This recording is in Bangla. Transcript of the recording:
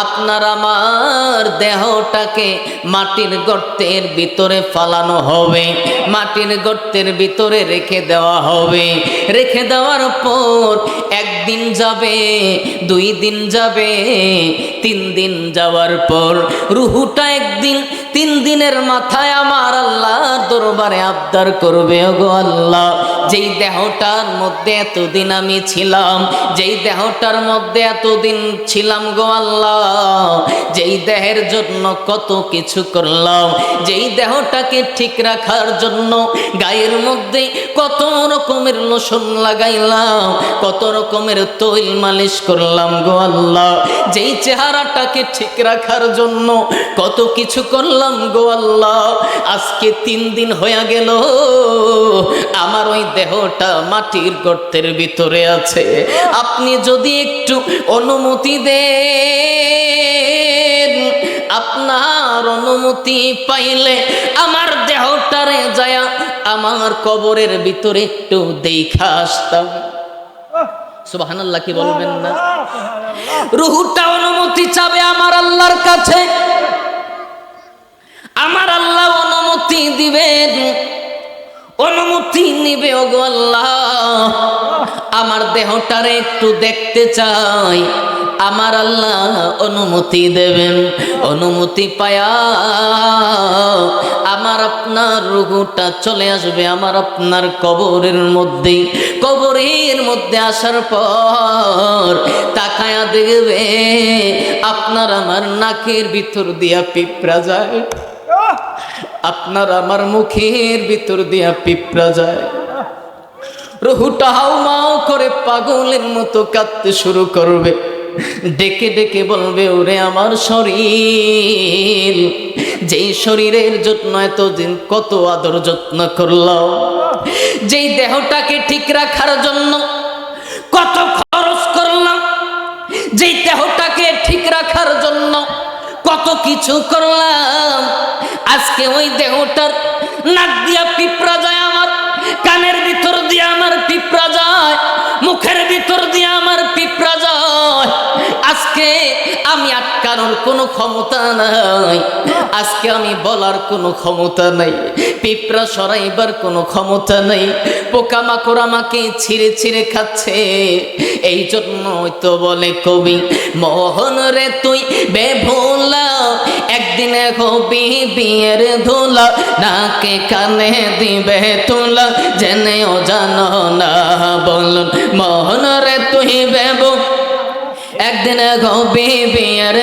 আপনার আমার দেহটাকে মাটির গর্তের ভিতরে ফালানো হবে, মাটির গর্তের ভিতরে রেখে দেওয়া হবে। রেখে দেওয়ার পর একদিন যাবে, 2 দিন যাবে, 3 দিন যাওয়ার পর রুহুটা একদিন 3 দিনের মাথায় আমার আল্লাহর দরবারে আবদার করবে, ওগো আল্লাহ, যেই দেহটার মধ্যে এতদিন আমি ছিলাম, যেই দেহটার মধ্যে এতদিন ছিলাম গো আল্লাহ, যেই দেহের জন্য কত কিছু করলাম, যেই দেহটাকে ঠিক রাখার জন্য গায়ের মধ্যে কত রকমের লোশন লাগাইলাম, কত রকমের তৈল মালিশ করলাম গো আল্লাহ, যেই চেহারাটাকে ঠিক রাখার জন্য কত কিছু করলাম গো আল্লাহ, আজকে 3 দিন হয়ে গেল আমার ওই দেহটা মাটির গর্তের ভিতরে আছে। আপনি যদি একটু অনুমতি দেন, আপনার অনুমতি পাইলে আমার দেহটারে যায়া আমার কবরের ভিতরে একটু দেখা আসতাম। সুবহানাল্লাহ কি বলবেন না? রুহুটা অনুমতি চাবে আমার আল্লাহর কাছে, আমার আল্লাহ অনুমতি দিবেন, অনুমতি নিবে, ওগো আল্লাহ আমার দেহটারে একটু দেখতে চাই, আমার আল্লাহ অনুমতি দেবেন। অনুমতি পায়া আমার আপনার রুহুটা চলে আসবে আমার আপনার কবরের মধ্যে। কবরের মধ্যে আসার পর তাকায়া দেখবে আপনার আমার নাকের ভিতর দিয়া পিঁপড়া যায়, আপনার আমার মুখের ভিতর দিয়া পিঁপড়া যায়। রুহুটা হাউমাউ করে পাগলের মতো কাঁদতে শুরু করবে, ডেকে ডেকে বলবে, ওরে আমার শরীর, যেই শরীরের জন্য এতদিন কত আদর যত্ন করলাম, যেই দেহটাকে ঠিক রাখার জন্য কত খরচ করলাম, যেই দেহটাকে ঠিক রাখার জন্য কত কিছু করলাম, আজকে ওই দেহটার নাক দিয়া পিঁপড়া যায়, আমার কানের ভিতর দিয়ে আমার পিঁপড়া যায়, মুখের ভিতর দিয়ে আমার পিঁপড়া যায়। আজকে আমি আটকানোর কোনো ক্ষমতা নাই, আজকে আমি বলার কোনো ক্ষমতা নাই, পিঁপড়া সরাইবার কোনো ক্ষমতা নাই, পোকামাকড় আমাকে ছিঁড়ে ছিঁড়ে খাচ্ছে। এই জন্যই তো বলে কবি, মোহন রে তুই বেভোলা, একদিনে হবি বিয়ের ধুলা, নাকে কানে দিবে তুলা, জেনেও জানো না। বলুন মোহন রে তুই বেভোলা, একদিনে হবি বিয়ের